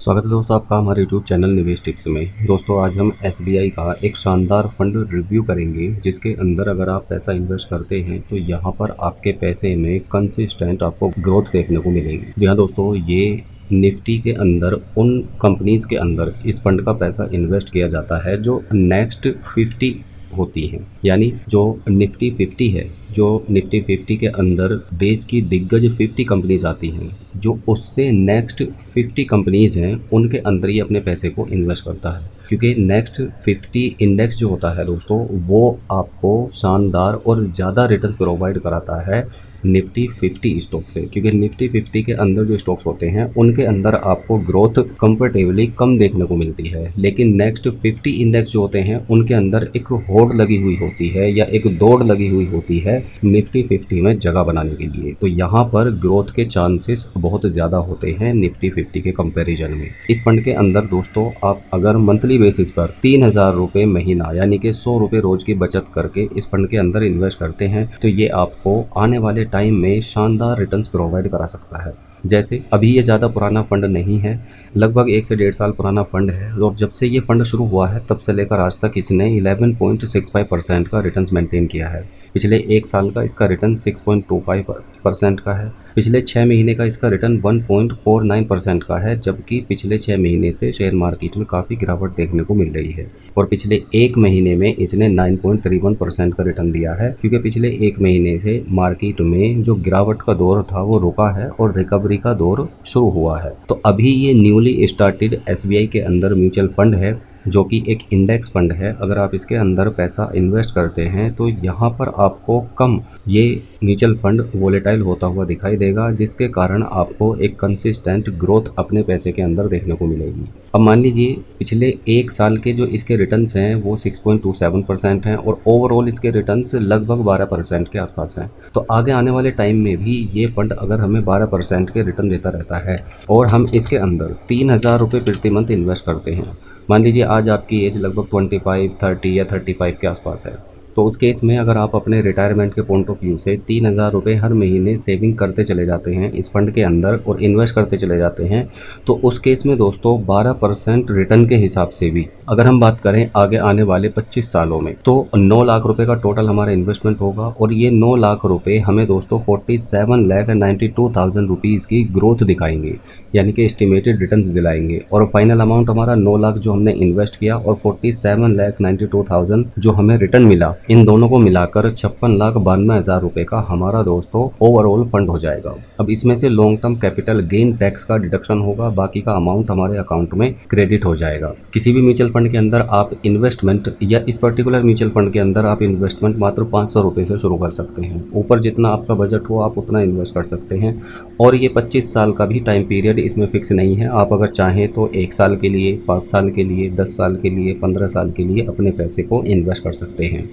स्वागत है दोस्तों आपका हमारे YouTube चैनल निवेश टिप्स में। दोस्तों आज हम SBI का एक शानदार फंड रिव्यू करेंगे जिसके अंदर अगर आप पैसा इन्वेस्ट करते हैं तो यहाँ पर आपके पैसे में कंसिस्टेंट आपको ग्रोथ देखने को मिलेगी। जी हाँ दोस्तों, ये निफ्टी के अंदर उन कंपनीज के अंदर इस फंड का पैसा इन्वेस्ट किया जाता है जो नेक्स्ट 50 होती हैं, यानी जो निफ्टी 50 है, जो निफ्टी 50 के अंदर देश की दिग्गज 50 कंपनीज आती हैं, जो उससे नेक्स्ट 50 कंपनीज हैं उनके अंदर ही अपने पैसे को इन्वेस्ट करता है। क्योंकि नेक्स्ट 50 इंडेक्स जो होता है दोस्तों, वो आपको शानदार और ज़्यादा रिटर्न्स प्रोवाइड कराता है निफ्टी 50 स्टॉक से। क्योंकि निफ्टी 50 के अंदर जो स्टॉक्स होते हैं उनके अंदर आपको ग्रोथ कंफर्टेबली कम देखने को मिलती है, लेकिन नेक्स्ट 50 इंडेक्स जो होते हैं उनके अंदर एक होड़ लगी हुई होती है या एक दौड़ लगी हुई होती है निफ्टी 50 में जगह बनाने के लिए। तो यहाँ पर ग्रोथ के चांसेस बहुत ज़्यादा होते हैं निफ्टी 50 के कंपेरिजन में। इस फंड के अंदर दोस्तों आप अगर मंथली बेसिस पर 3000 रुपये महीना यानी कि 100 रुपये रोज की बचत करके इस फंड के अंदर इन्वेस्ट करते हैं तो ये आपको आने वाले टाइम में शानदार रिटर्न्स प्रोवाइड करा सकता है। जैसे अभी ये ज़्यादा पुराना फंड नहीं है, लगभग 1 से 1.5 साल पुराना फंड है और जब से ये फंड शुरू हुआ है तब से लेकर आज तक इसने 11.65% का रिटर्न्स मेंटेन किया है। पिछले 1 साल का इसका रिटर्न 6.25% का है। पिछले 6 महीने का इसका रिटर्न 1.49% का है, जबकि पिछले 6 महीने से शेयर मार्केट में काफ़ी गिरावट देखने को मिल रही है और पिछले 1 महीने में इसने 9.31% का रिटर्न दिया है। क्योंकि पिछले 1 महीने से मार्केट में जो गिरावट का दौर था वो रुका है और रिकवरी का दौर शुरू हुआ है। तो अभी ये न्यूली स्टार्टेड SBI के अंदर म्यूचुअल फंड है जो कि एक इंडेक्स फंड है। अगर आप इसके अंदर पैसा इन्वेस्ट करते हैं तो यहाँ पर आपको कम ये म्यूचुअल फंड वोलेटाइल होता हुआ दिखाई देगा, जिसके कारण आपको एक कंसिस्टेंट ग्रोथ अपने पैसे के अंदर देखने को मिलेगी। अब मान लीजिए पिछले 1 साल के जो इसके रिटर्न्स हैं वो 6.27% हैं और ओवरऑल इसके रिटर्न्स लगभग 12% के आसपास हैं। तो आगे आने वाले टाइम में भी ये फंड अगर हमें 12% के रिटर्न देता रहता है और हम इसके अंदर 3000 रुपये प्रति मंथ इन्वेस्ट करते हैं, मान लीजिए आज आपकी एज लगभग 25, 30 या 35 के आसपास है, तो उस केस में अगर आप अपने रिटायरमेंट के पॉइंट ऑफ व्यू से 3000 रुपये हर महीने सेविंग करते चले जाते हैं इस फंड के अंदर और इन्वेस्ट करते चले जाते हैं, तो उस केस में दोस्तों 12% रिटर्न के हिसाब से भी अगर हम बात करें आगे आने वाले 25 सालों में तो 9 लाख रुपये का टोटल हमारा इन्वेस्टमेंट होगा और ये 9 लाख रुपये हमें दोस्तों 47,92,000 रुपीज़ की ग्रोथ दिखाएंगे, यानी कि एस्टिमेटेड रिटर्न्स दिलाएंगे। और फाइनल अमाउंट हमारा 9 लाख जो हमने इन्वेस्ट किया और 47,92,000 जो हमें रिटर्न मिला, इन दोनों को मिलाकर 56,92,000 रुपये का हमारा दोस्तों ओवरऑल फंड हो जाएगा। अब इसमें से long term capital gain tax का डिडक्शन होगा, बाकी का अमाउंट हमारे अकाउंट में क्रेडिट हो जाएगा। किसी भी म्यूचुअल फंड के अंदर आप इन्वेस्टमेंट या इस पर्टिकुलर म्यूचुअल फंड के अंदर आप इन्वेस्टमेंट मात्र 500 रुपये से शुरू कर सकते हैं। ऊपर जितना आपका बजट हो आप उतना इन्वेस्ट कर सकते हैं और ये 25 साल का भी टाइम पीरियड इसमें फिक्स नहीं है। आप अगर चाहें तो 1 साल के लिए, 5 साल के लिए, 10 साल के लिए, 15 साल के लिए अपने पैसे को इन्वेस्ट कर सकते हैं।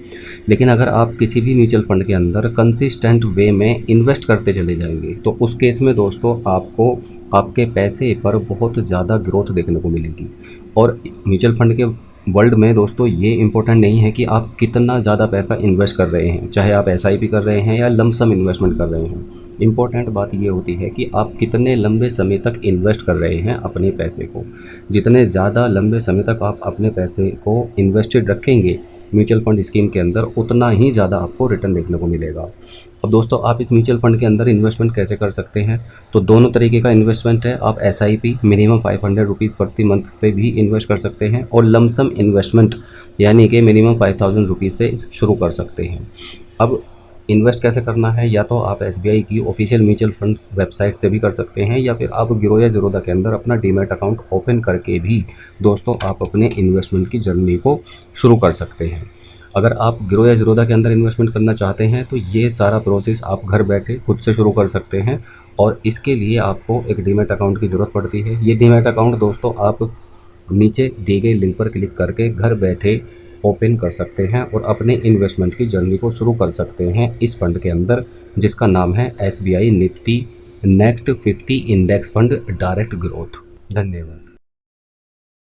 लेकिन अगर आप किसी भी म्यूचुअल फंड के अंदर कंसिस्टेंट वे में इन्वेस्ट करते चले जाएंगे तो उस केस में दोस्तों आपको आपके पैसे पर बहुत ज़्यादा ग्रोथ देखने को मिलेगी। और म्यूचुअल फंड के वर्ल्ड में दोस्तों ये इम्पोर्टेंट नहीं है कि आप कितना ज़्यादा पैसा इन्वेस्ट कर रहे हैं, चाहे आप SIP कर रहे हैं या लमसम इन्वेस्टमेंट कर रहे हैं। इम्पोर्टेंट बात ये होती है कि आप कितने लंबे समय तक इन्वेस्ट कर रहे हैं अपने पैसे को। जितने ज़्यादा लंबे समय तक आप अपने पैसे को इन्वेस्टेड रखेंगे म्यूचुअल फंड स्कीम के अंदर, उतना ही ज़्यादा आपको रिटर्न देखने को मिलेगा। अब दोस्तों आप इस म्यूचुअल फंड के अंदर इन्वेस्टमेंट कैसे कर सकते हैं, तो दोनों तरीके का इन्वेस्टमेंट है। आप SIP मिनिमम 500 रुपीज़ प्रति मंथ से भी इन्वेस्ट कर सकते हैं और लमसम इन्वेस्टमेंट यानी कि मिनिमम 5000 रुपीज़ से शुरू कर सकते हैं। अब इन्वेस्ट कैसे करना है, या तो आप SBI की ऑफिशियल म्यूचुअल फंड वेबसाइट से भी कर सकते हैं या फिर आप गिरो या ज़ीरोधा के अंदर अपना डीमैट अकाउंट ओपन करके भी दोस्तों आप अपने इन्वेस्टमेंट की जर्नी को शुरू कर सकते हैं। अगर आप गिरो या ज़ीरोधा के अंदर इन्वेस्टमेंट करना चाहते हैं तो ये सारा प्रोसेस आप घर बैठे खुद से शुरू कर सकते हैं और इसके लिए आपको एक डीमैट अकाउंट की ज़रूरत पड़ती है। ये डीमैट अकाउंट दोस्तों आप नीचे दिए गए लिंक पर क्लिक करके घर बैठे ओपन कर सकते हैं और अपने इन्वेस्टमेंट की जर्नी को शुरू कर सकते हैं इस फंड के अंदर, जिसका नाम है SBI Nifty next 50 index fund direct growth. धन्यवाद।